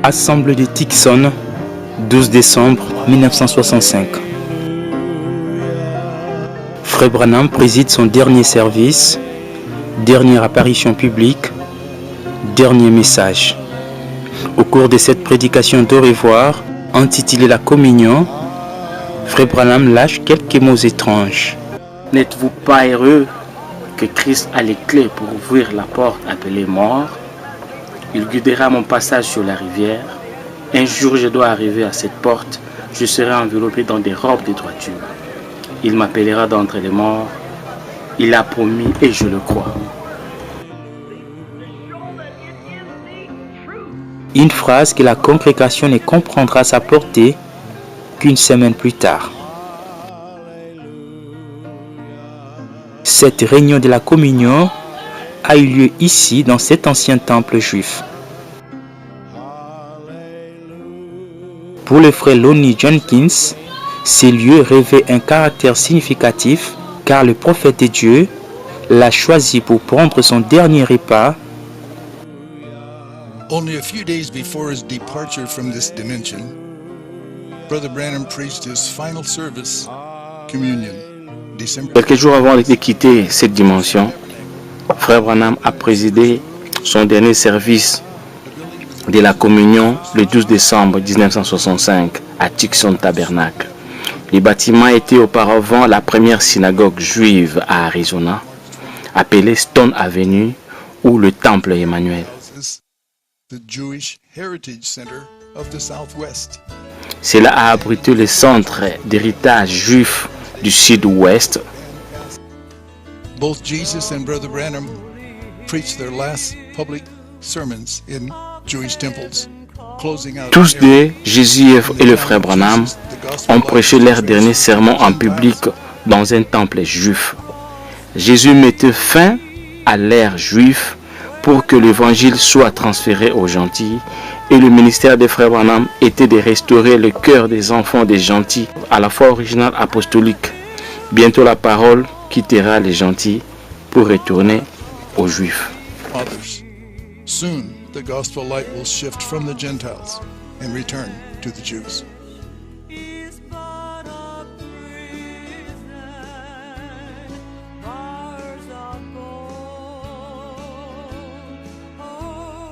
Assemblée de Tucson, 12 décembre 1965. Frère Branham préside son dernier service, dernière apparition publique, dernier message. Au cours de cette prédication d'au revoir, intitulée La Communion, Frère Branham lâche quelques mots étranges. N'êtes-vous pas heureux que Christ a les clés pour ouvrir la porte appelée mort? Il guidera mon passage sur la rivière. Un jour, je dois arriver à cette porte. Je serai enveloppé dans des robes de droiture. Il m'appellera d'entre les morts. Il a promis et je le crois. Une phrase que la congrégation ne comprendra sa portée qu'une semaine plus tard. Cette réunion de la communion a eu lieu ici dans cet ancien temple juif. Pour le frère Lonnie Jenkins, ces lieux revêtent un caractère significatif car le prophète de Dieu l'a choisi pour prendre son dernier repas. Only a few days before his departure from this dimension, Brother Branham preached his final service, Communion. Quelques jours avant de quitter cette dimension, Frère Branham a présidé son dernier service de la communion le 12 décembre 1965 à Tucson Tabernacle. Le bâtiment était auparavant la première synagogue juive à Arizona, appelée Stone Avenue ou le Temple Emmanuel. Cela a abrité le centre d'héritage juif du sud-ouest. Both Jesus and Brother Branham preached their last public sermons in Jewish temples. Tous deux, Jésus et le frère Branham, ont prêché leur dernier sermon en public dans un temple juif. Jésus mettait fin à l'ère juive pour que l'évangile soit transféré aux gentils, et le ministère des frères Branham était de restaurer le cœur des enfants des gentils à la foi originale apostolique. Bientôt la parole quittera les gentils pour retourner aux juifs. Soon the gospel light will shift from the Gentiles and return to the Jews.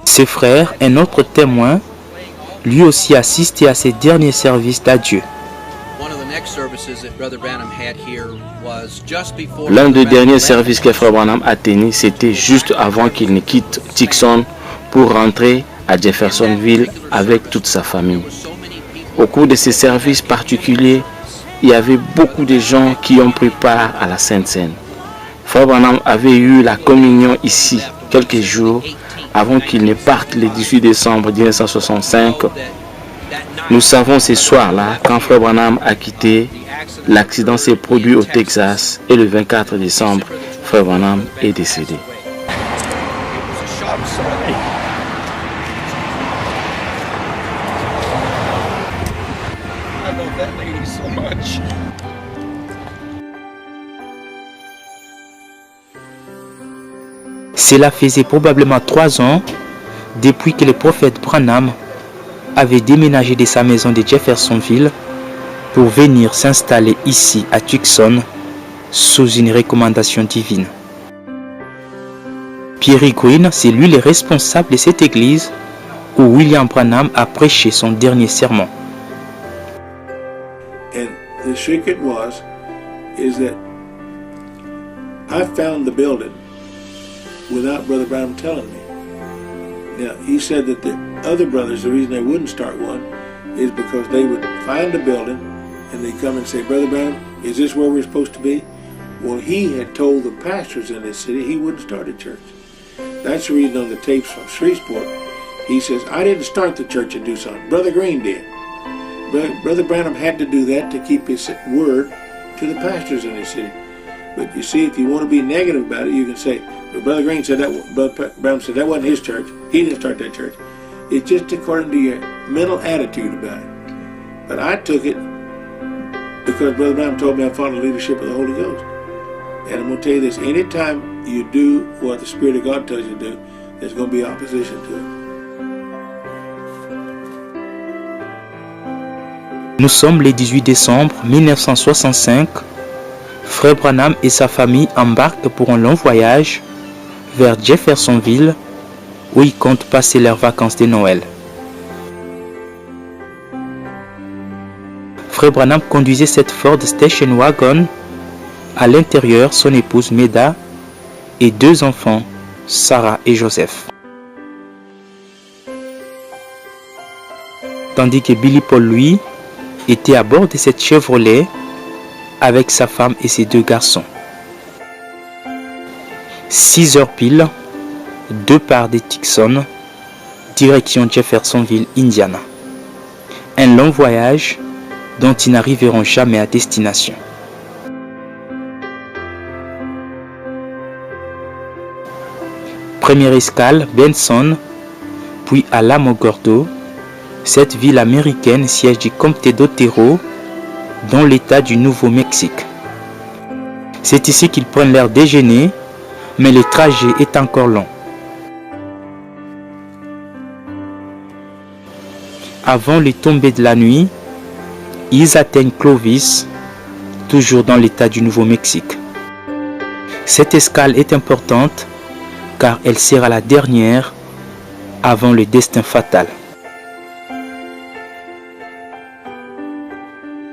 Ses frères, un autre témoin, lui aussi assisté à ses derniers services d'adieu. L'un des derniers services que Frère Branham a tenu, c'était juste avant qu'il ne quitte Tucson pour rentrer à Jeffersonville avec toute sa famille. Au cours de ces services particuliers, il y avait beaucoup de gens qui ont pris part à la Sainte Seine. Frère Branham avait eu la communion ici quelques jours avant qu'il ne parte le 18 décembre 1965. Nous savons ce soir-là, quand Frère Branham a quitté, l'accident s'est produit au Texas et le 24 décembre, Frère Branham est décédé. Cela faisait probablement 3 ans depuis que le prophète Branham avait déménagé de sa maison de Jeffersonville pour venir s'installer ici à Tucson sous une recommandation divine. Pierre Green, c'est lui le responsable de cette église où William Branham a prêché son dernier sermon. And the secret is that I found the building without Brother Branham telling me. Now, he said that the other brothers, the reason they wouldn't start one is because they would find a building and they'd come and say, Brother Branham, is this where we're supposed to be? Well, he had told the pastors in this city he wouldn't start a church. That's the reason on the tapes from Shreveport, he says, I didn't start the church in Tucson. Brother Green did. Brother Branham had to do that to keep his word to the pastors in this city. But you see, if you want to be negative about it, you can say, but Brother Green said that, Brother Branham said that wasn't his church. He didn't start that church. It's just according to your mental attitude about it. But I took it because Brother Branham told me I followed the leadership of the Holy Ghost. And I'm going to tell you this, anytime you do what the Spirit of God tells you to do, there's going to be opposition to it. Nous sommes le 18 décembre 1965. Frère Branham et sa famille embarquent pour un long voyage vers Jeffersonville où ils comptent passer leurs vacances de Noël. Frère Branham conduisait cette Ford Station Wagon. À l'intérieur, son épouse Meda et 2 enfants, Sarah et Joseph. Tandis que Billy Paul, lui, était à bord de cette Chevrolet avec sa femme et ses 2 garçons. 6 heures pile, départ de Tucson, direction Jeffersonville, Indiana. Un long voyage dont ils n'arriveront jamais à destination. Première escale, Benson, puis à Alamogordo, cette ville américaine siège du comté d'Otero, dans l'état du Nouveau-Mexique. C'est ici qu'ils prennent leur déjeuner, mais le trajet est encore long. Avant le tomber de la nuit, ils atteignent Clovis, toujours dans l'état du Nouveau-Mexique. Cette escale est importante car elle sera la dernière avant le destin fatal.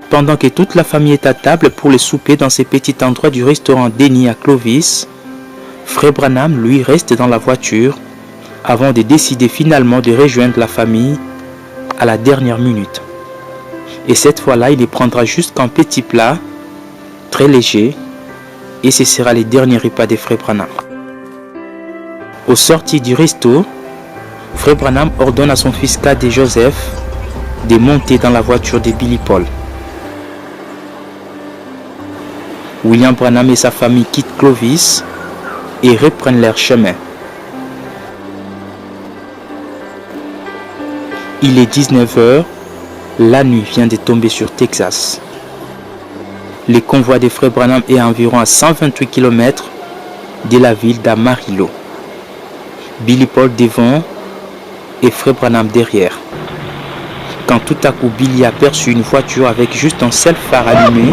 Pendant que toute la famille est à table pour le souper dans ce petit endroit du restaurant Denny à Clovis, Frère Branham, lui, reste dans la voiture avant de décider finalement de rejoindre la famille à la dernière minute. Et cette fois-là, il les prendra jusqu'en petit plat, très léger, et ce sera le dernier repas des Frères Branham. Au sortir du resto, Frère Branham ordonne à son fils cadet Joseph de monter dans la voiture de Billy Paul. William Branham et sa famille quittent Clovis et reprennent leur chemin. Il est 19 h, la nuit vient de tomber sur Texas. Le convoi des Frères Branham est environ à 128 km de la ville d'Amarillo. Billy Paul devant et Frère Branham derrière. Quand tout à coup Billy aperçut une voiture avec juste un seul phare allumé,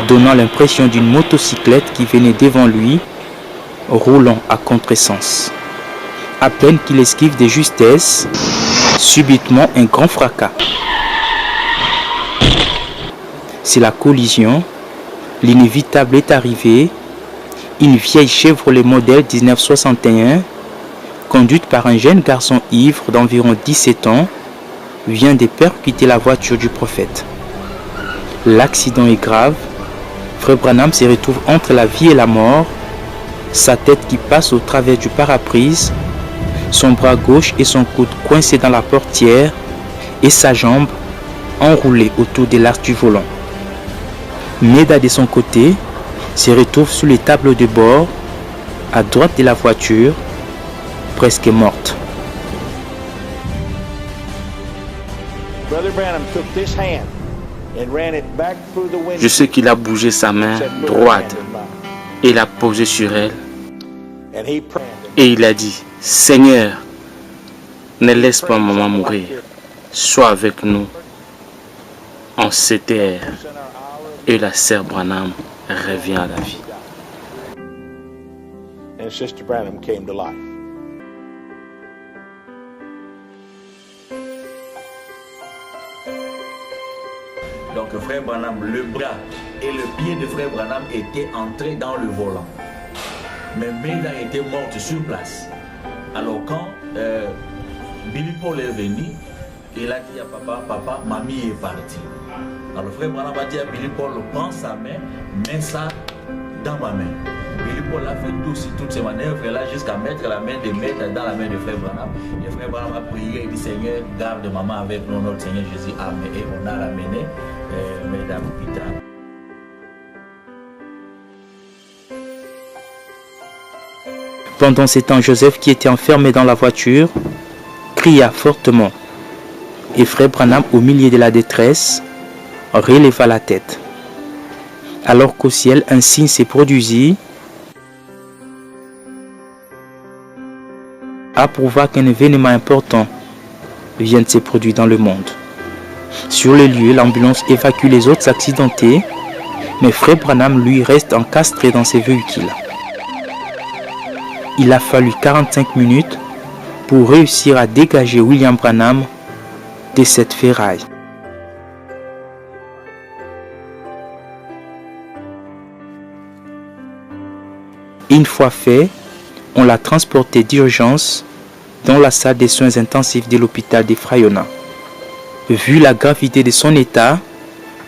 donnant l'impression d'une motocyclette qui venait devant lui, roulant à contresens. À peine qu'il esquive de justesse, subitement un grand fracas. C'est la collision. L'inévitable est arrivé. Une vieille Chevrolet modèle 1961, conduite par un jeune garçon ivre d'environ 17 ans, vient de percuter la voiture du prophète. L'accident est grave. Frère Branham se retrouve entre la vie et la mort, sa tête qui passe au travers du pare-brise, son bras gauche et son coude coincés dans la portière et sa jambe enroulée autour de l'arche du volant. Meda de son côté se retrouve sous les tableaux de bord, à droite de la voiture, presque morte. Je sais qu'il a bougé sa main droite et l'a posée sur elle. Et il a dit, Seigneur, ne laisse pas maman mourir. Sois avec nous en cette ère. Et la sœur Branham revient à la vie. Donc Frère Branham, le bras et le pied de Frère Branham étaient entrés dans le volant. Mais Meda était morte sur place. Alors quand Billy Paul est venu, il a dit à papa, papa, mamie est partie. Alors Frère Branham a dit à Billy Paul, prends sa main, mets ça dans ma main. Billy Paul a fait toutes ces manœuvres-là jusqu'à mettre la main de Meda dans la main de Frère Branham. Et Frère Branham a prié et dit, Seigneur, garde maman avec nous, notre Seigneur Jésus. Amen. Et on a ramené Meda à l'hôpital. Pendant ce temps, Joseph, qui était enfermé dans la voiture, cria fortement. Et Frère Branham, au milieu de la détresse, releva la tête. Alors qu'au ciel, un signe s'est produisit. approuva qu'un événement important vienne de se produire dans le monde. Sur le lieu, l'ambulance évacue les autres accidentés, mais Frère Branham, lui, reste encastré dans ses véhicules. Il a fallu 45 minutes pour réussir à dégager William Branham de cette ferraille. Une fois fait, on l'a transporté d'urgence dans la salle des soins intensifs de l'hôpital de Frayona. Vu la gravité de son état,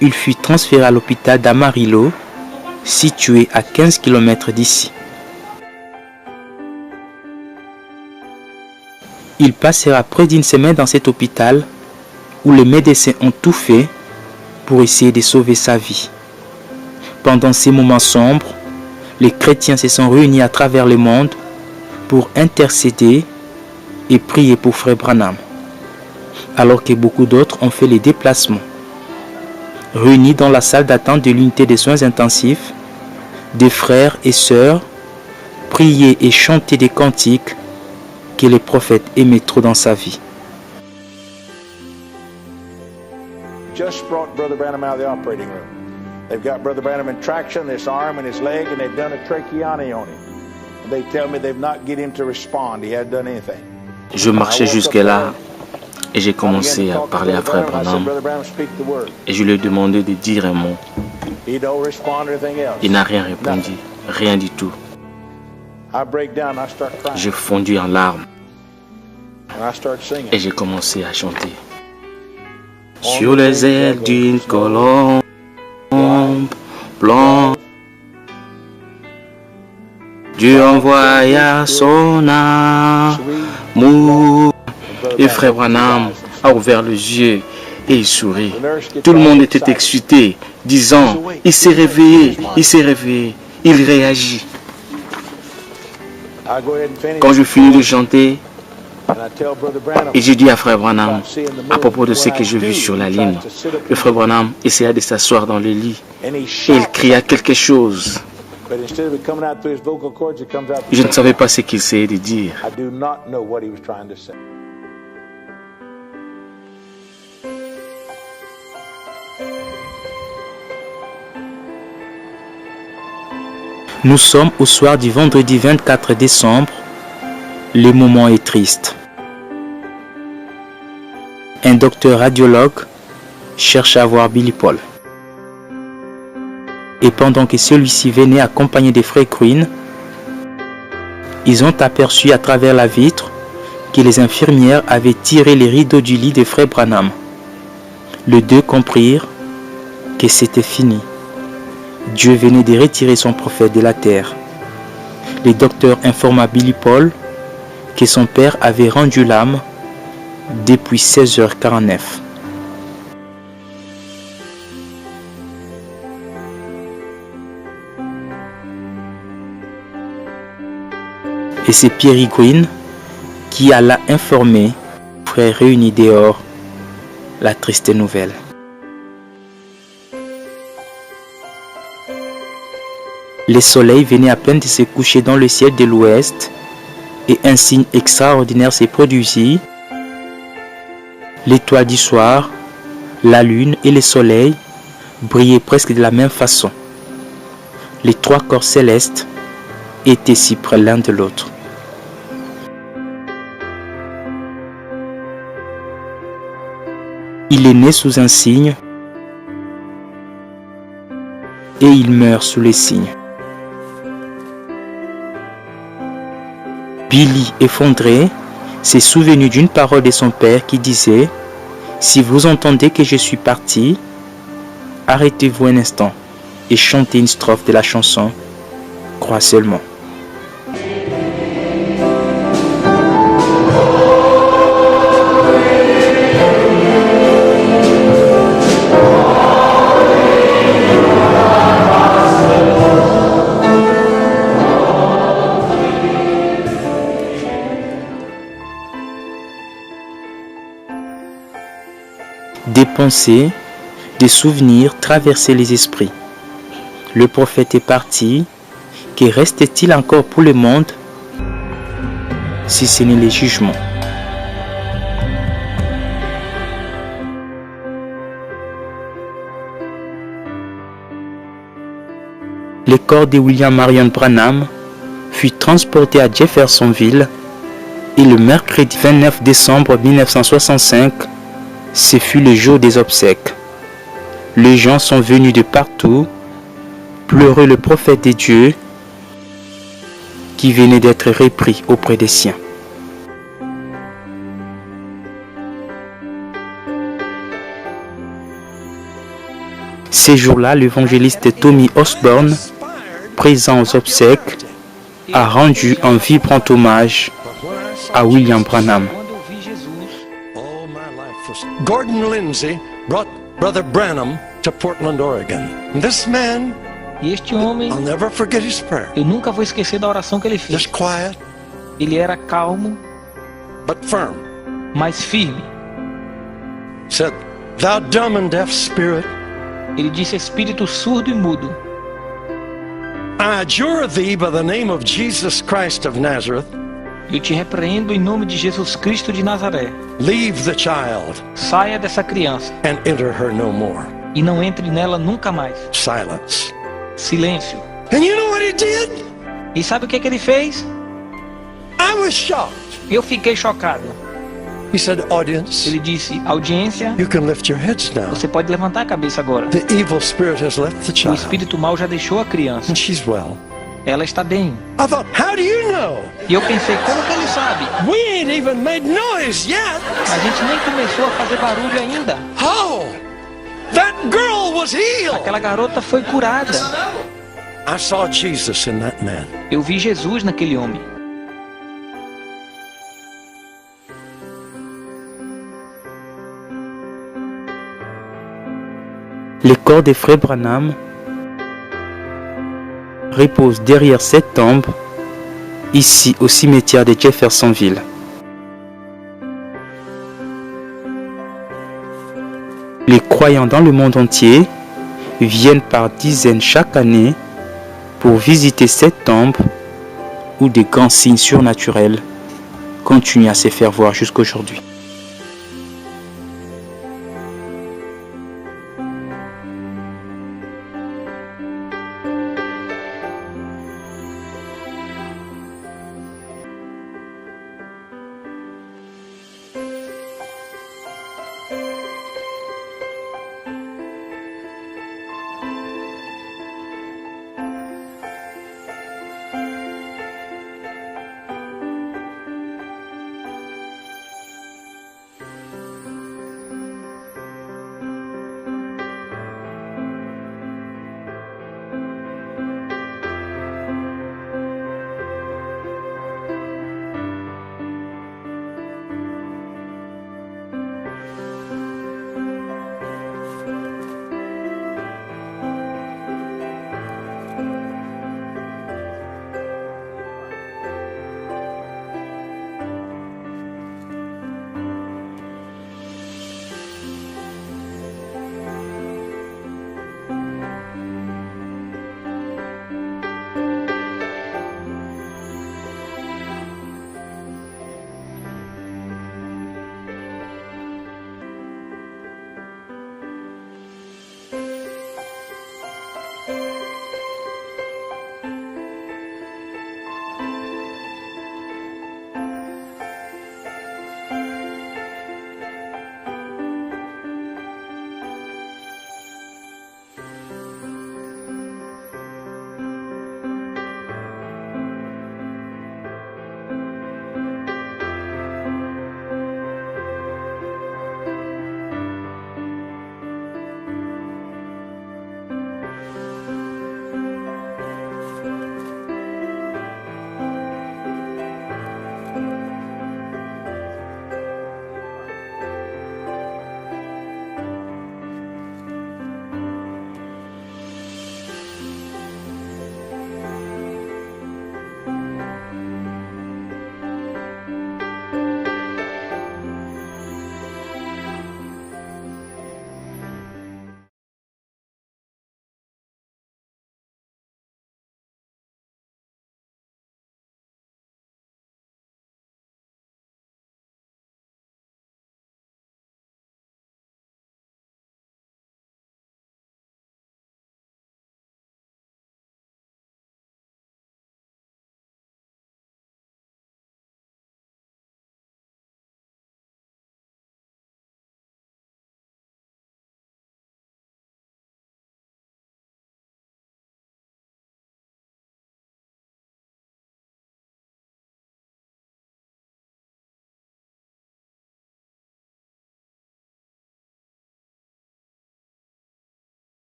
il fut transféré à l'hôpital d'Amarillo, situé à 15 km d'ici. Il passera près d'une semaine dans cet hôpital où les médecins ont tout fait pour essayer de sauver sa vie. Pendant ces moments sombres, les chrétiens se sont réunis à travers le monde pour intercéder et prier pour Frère Branham, alors que beaucoup d'autres ont fait les déplacements. Réunis dans la salle d'attente de l'unité des soins intensifs, des frères et sœurs priaient et chantaient des cantiques que le prophète aimait trop dans sa vie. Just brought Brother Branham out of the operating room. They've got Brother Branham in traction, this arm and his leg, and they've done a tracheotomy on him. And they tell me they've not get him to respond. He hadn't done anything. Je marchais jusque là et j'ai commencé à parler à Frère Branham et je lui ai demandé de dire un mot. Il n'a rien répondu, rien du tout. J'ai fondu en larmes et j'ai commencé à chanter. Sur les ailes d'une colombe blanche, Dieu envoya son amour. Et Frère Branham a ouvert les yeux et il sourit. Tout le monde était excité, disant, il s'est réveillé, il réagit. Quand je finis de chanter, et j'ai dit à Frère Branham, à propos de ce que j'ai vu sur la ligne, le Frère Branham essaya de s'asseoir dans le lit et il cria quelque chose. Je ne savais pas ce qu'il essayait de dire. Nous sommes au soir du vendredi 24 décembre. Le moment est triste. Un docteur radiologue cherche à voir Billy Paul. Et pendant que celui-ci venait accompagné des frères Queen, ils ont aperçu à travers la vitre que les infirmières avaient tiré les rideaux du lit des frères Branham. Les deux comprirent que c'était fini. Dieu venait de retirer son prophète de la terre. Le docteur informa Billy Paul que son père avait rendu l'âme depuis 16h49. Et c'est Pierre Green qui alla informer les frères réunis dehors la triste nouvelle. Le soleil venait à peine de se coucher dans le ciel de l'ouest et un signe extraordinaire s'est produit. L'étoile du soir, la lune et le soleil brillaient presque de la même façon. Les trois corps célestes étaient si près l'un de l'autre. Il est né sous un signe et il meurt sous les signes. Billy, effondré, s'est souvenu d'une parole de son père qui disait « Si vous entendez que je suis parti, arrêtez-vous un instant et chantez une strophe de la chanson « Crois seulement ». Des pensées, des souvenirs traversaient les esprits. Le prophète est parti. Que restait-il encore pour le monde? si ce n'est les jugements. Le corps de William Marion Branham fut transporté à Jeffersonville et le mercredi 29 décembre 1965, ce fut le jour des obsèques. Les gens sont venus de partout pleurer le prophète de Dieu qui venait d'être repris auprès des siens. Ces jours-là, l'évangéliste Tommy Osborne, présent aux obsèques, a rendu un vibrant hommage à William Branham. Gordon Lindsay brought Brother Branham to Portland, Oregon. This man, E este homem, I'll never forget his prayer. eu nunca vou esquecer da oração que ele fez. Just quiet, Ele era calmo, but firm. mas firme. Said, "Thou dumb and deaf spirit, Ele disse: espírito surdo e mudo, I adjure thee by the name of Jesus Christ of Nazareth, eu te repreendo em nome de Jesus Cristo de Nazaré. leave the child Saia dessa criança and enter her no more." e não entre nela nunca mais. Silence. Silêncio. And you know what he did? E sabe o que ele fez? I was shocked. Eu fiquei chocado. He said, "Audience, Ele disse: audiência, you can lift your heads now. você pode levantar a cabeça agora. The evil spirit has left the O child, espírito mal já deixou a criança. and she's well." Ela está bem. I thought, how do you know? E eu pensei: como que ele sabe? We ain't even made noise yet. A gente nem começou a fazer barulho ainda. How? That girl was healed. Aquela garota foi curada. I saw Jesus in that man. Eu vi Jesus naquele homem. Le corps des frères Branham repose derrière cette tombe, ici au cimetière de Jeffersonville. Les croyants dans le monde entier viennent par dizaines chaque année pour visiter cette tombe où des grands signes surnaturels continuent à se faire voir jusqu'aujourd'hui.